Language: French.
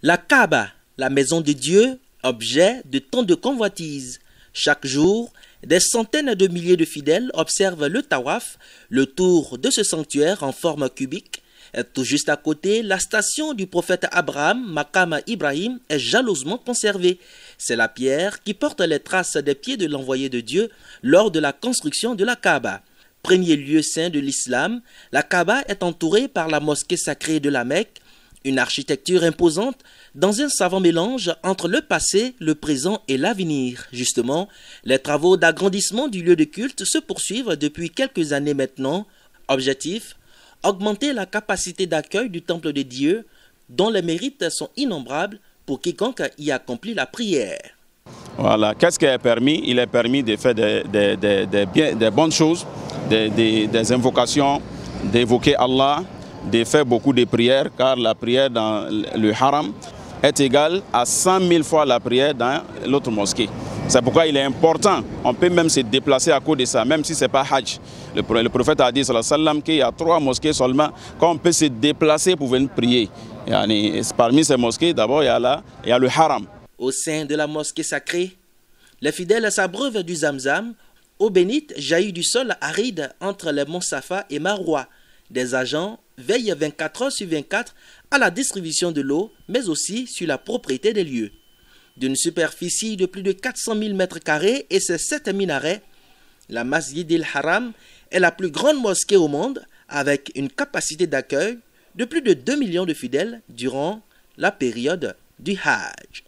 La Kaaba, la maison de Dieu, objet de tant de convoitises. Chaque jour, des centaines de milliers de fidèles observent le tawaf, le tour de ce sanctuaire en forme cubique. Tout juste à côté, la station du prophète Abraham, Maqam Ibrahim, est jalousement conservée. C'est la pierre qui porte les traces des pieds de l'envoyé de Dieu lors de la construction de la Kaaba. Premier lieu saint de l'islam, la Kaaba est entourée par la mosquée sacrée de la Mecque, une architecture imposante dans un savant mélange entre le passé, le présent et l'avenir. Justement, les travaux d'agrandissement du lieu de culte se poursuivent depuis quelques années maintenant. Objectif: augmenter la capacité d'accueil du temple de Dieu, dont les mérites sont innombrables pour quiconque y accomplit la prière. Voilà, qu'est-ce qui est permis? Il est permis de faire des bonnes choses, des invocations, d'évoquer Allah, de faire beaucoup de prières, car la prière dans le haram est égale à 100 000 fois la prière dans l'autre mosquée. C'est pourquoi il est important, on peut même se déplacer à cause de ça, même si ce n'est pas Hajj. Le prophète a dit qu'il y a 3 mosquées seulement qu'on peut se déplacer pour venir prier. Et parmi ces mosquées, d'abord, il y a le haram. Au sein de la mosquée sacrée, les fidèles s'abreuvent du zamzam. Eau bénite jaillit du sol aride entre les monts Safa et Marwa. Des agents veillent 24 heures sur 24 à la distribution de l'eau, mais aussi sur la propriété des lieux. D'une superficie de plus de 400 000 m² et ses 7 minarets, la Masjid el-Haram est la plus grande mosquée au monde, avec une capacité d'accueil de plus de 2 millions de fidèles durant la période du Hajj.